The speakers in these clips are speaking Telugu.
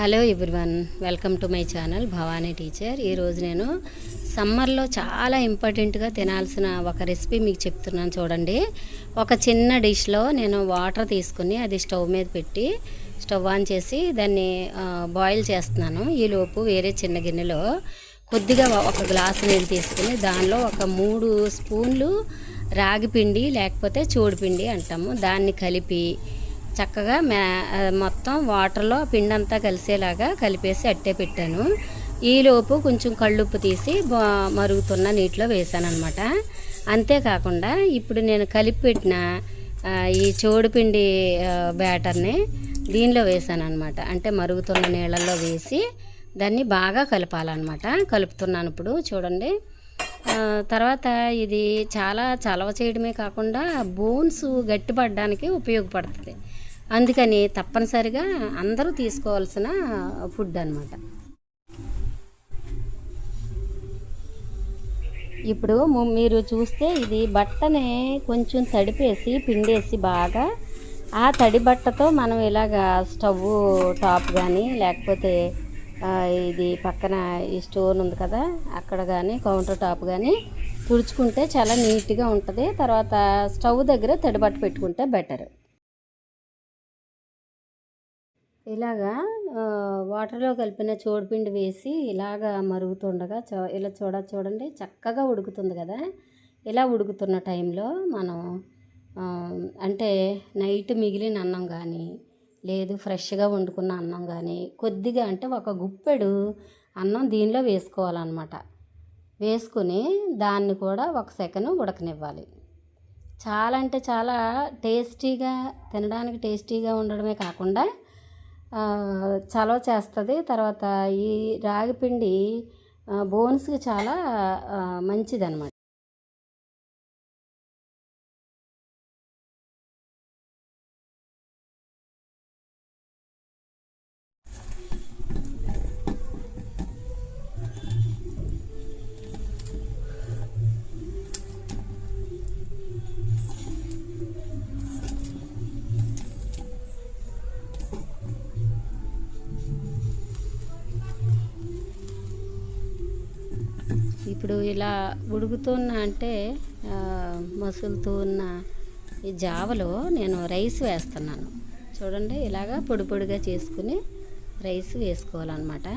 Hello everyone, welcome to my channel Bhavani teacher. ఈరోజు నేను సమ్మర్లో చాలా ఇంపార్టెంట్గా తినాల్సిన ఒక రెసిపీ మీకు చెప్తున్నాను చూడండి. ఒక చిన్న డిష్లో నేను వాటర్ తీసుకుని అది స్టవ్ మీద పెట్టి స్టవ్ ఆన్ చేసి దాన్ని బాయిల్ చేస్తున్నాను. ఈలోపు వేరే చిన్న గిన్నెలో కొద్దిగా ఒక గ్లాసు నీళ్ళు తీసుకుని దానిలో ఒక 3 స్పూన్లు రాగి పిండి లేకపోతే చోడిపిండి అంటాము, దాన్ని కలిపి చక్కగా మొత్తం వాటర్లో పిండి అంతా కలిసేలాగా కలిపేసి అట్టే పెట్టాను. ఈలోపు కొంచెం కళ్ళుప్పు తీసి మరుగుతున్న నీటిలో వేసాను అనమాట. అంతేకాకుండా ఇప్పుడు నేను కలిపి పెట్టిన ఈ చోడుపిండి బ్యాటర్ని దీనిలో వేసాను అనమాట. అంటే మరుగుతున్న నీళ్ళల్లో వేసి దాన్ని బాగా కలపాలన్నమాట. కలుపుతున్నాను ఇప్పుడు చూడండి. తర్వాత ఇది చాలా చలవ చేయడమే కాకుండా బోన్స్ గట్టిపడడానికి ఉపయోగపడుతుంది. అందుకని తప్పనిసరిగా అందరూ తీసుకోవాల్సిన ఫుడ్ అన్నమాట. ఇప్పుడు మీరు చూస్తే ఇది బట్టనే కొంచెం తడిపేసి పిండేసి బాగా ఆ తడి బట్టతో మనం ఇలాగా స్టవ్ టాప్ కానీ లేకపోతే ఇది పక్కన ఈ స్టోన్ ఉంది కదా అక్కడ కానీ కౌంటర్ టాప్ కానీ తుడుచుకుంటే చాలా నీట్గా ఉంటుంది. తర్వాత స్టవ్ దగ్గర తడి బట్ట పెట్టుకుంటే బెటర్. ఇలాగా వాటర్లో కలిపిన చోడుపిండి వేసి ఇలాగా మరుగుతుండగా ఇలా చూడండి చక్కగా ఉడుకుతుంది కదా. ఇలా ఉడుకుతున్న టైంలో మనం అంటే నైట్ మిగిలిన అన్నం కానీ లేదు ఫ్రెష్గా వండుకున్న అన్నం కానీ కొద్దిగా అంటే ఒక గుప్పెడు అన్నం దీనిలో వేసుకోవాలన్నమాట. వేసుకుని దాన్ని కూడా 1 సెకండ్ ఉడకనివ్వాలి. చాలా అంటే చాలా టేస్టీగా, తినడానికి టేస్టీగా ఉండడమే కాకుండా చలవ చేస్తుంది. తర్వాత ఈ రాగిపిండి బోన్స్కి చాలా మంచిదన్నమాట. ఇప్పుడు ఇలా ఉడుకుతున్న అంటే మసులుతూ ఉన్న ఈ జావలో నేను రైస్ వేస్తున్నాను చూడండి. ఇలాగా పొడి పొడిగా చేసుకుని రైస్ వేసుకోవాలన్నమాట.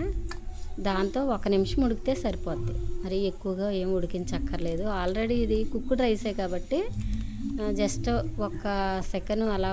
దాంతో 1 నిమిషం ఉడికితే సరిపోద్ది, మరి ఎక్కువగా ఏం ఉడికించక్కర్లేదు. ఆల్రెడీ ఇది కుక్డ్ రైసే కాబట్టి జస్ట్ 1 సెకండ్ అలా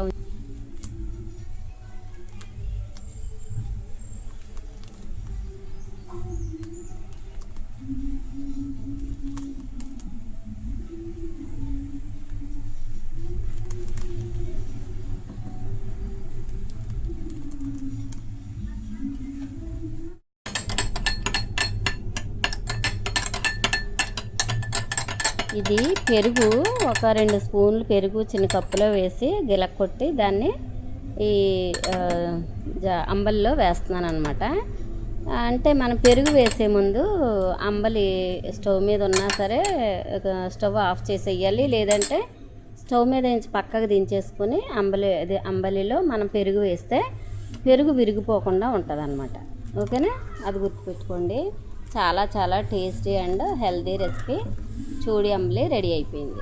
ఇది పెరుగు ఒక 2 స్పూన్లు పెరుగు చిన్న కప్పులో వేసి గిలక్కొట్టి దాన్ని ఈ అంబలిలో వేస్తున్నాను అనమాట. అంటే మనం పెరుగు వేసే ముందు అంబలి స్టవ్ మీద ఉన్నా సరే స్టవ్ ఆఫ్ చేసేయాలి, లేదంటే స్టవ్ మీద నుంచి పక్కకు దించేసుకొని అంబలిలో మనం పెరుగు వేస్తే పెరుగు విరిగిపోకుండా ఉంటుంది అనమాట. ఓకేనా, అది గుర్తుపెట్టుకోండి. చాలా చాలా టేస్టీ అండ్ హెల్దీ రెసిపీ చూడి అంబలి రెడీ అయిపోయింది.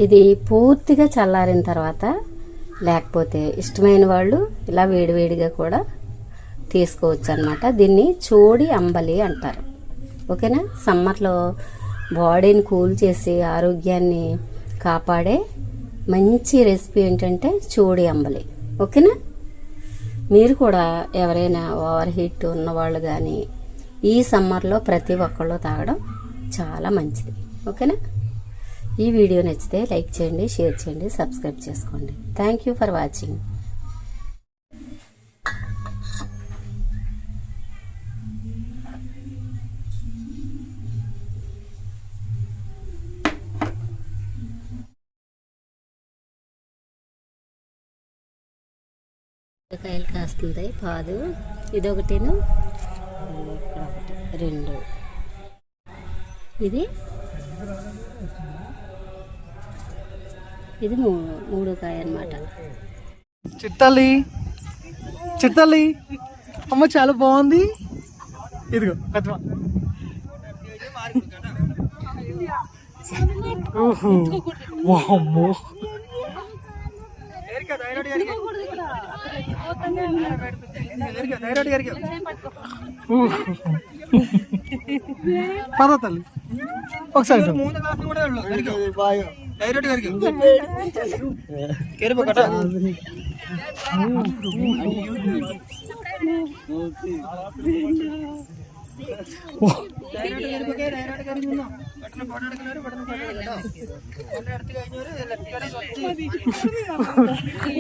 ఇది పూర్తిగా చల్లారిన తర్వాత లేకపోతే ఇష్టమైన వాళ్ళు ఇలా వేడివేడిగా కూడా తీసుకోవచ్చు అన్నమాట. దీన్ని చోడి అంబలి అంటారు. ఓకేనా, సమ్మర్లో బాడీని కూల్ చేసి ఆరోగ్యాన్ని కాపాడే మంచి రెసిపీ ఏంటంటే చోడి అంబలి. ఓకేనా, మీరు కూడా ఎవరైనా ఓవర్ హీట్ ఉన్నవాళ్ళు కానీ ఈ సమ్మర్లో ప్రతి ఒక్కళ్ళు తాగడం చాలా మంచిది. ఓకేనా, ఈ వీడియో నచ్చితే లైక్ చేయండి, షేర్ చేయండి, సబ్స్క్రైబ్ చేసుకోండి. Thank you for watching. కాయలు కాస్తుంది పాదు, ఇదొకటిను ఇక్కడ ఒకటి 2. ఇది ఇది మూడో కాయ అన్నమాట. చిట్టాలి చిట్టాలి అమ్మ చాలా బాగుంది. ఇదిగో పెద్ద వామ్మో పద తల్లి ఒకసారి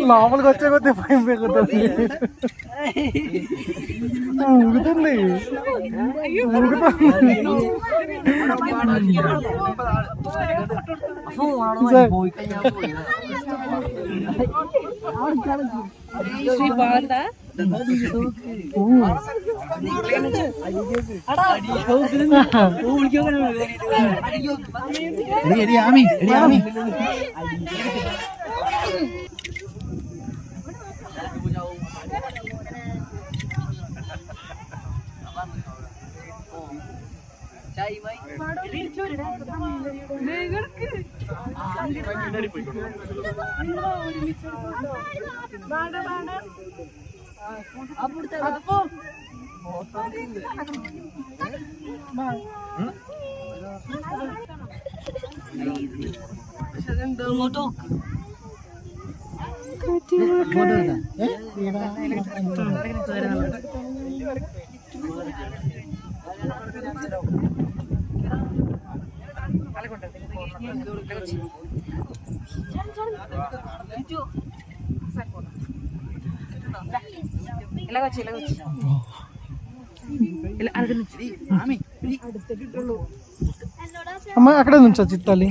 లోపలికి వచ్చే కొద్ది భయం పెరుగుతుంది. ఊగుతుంది బాగుందా? అమ్మ అక్కడే నుంచో చిట్టాలి.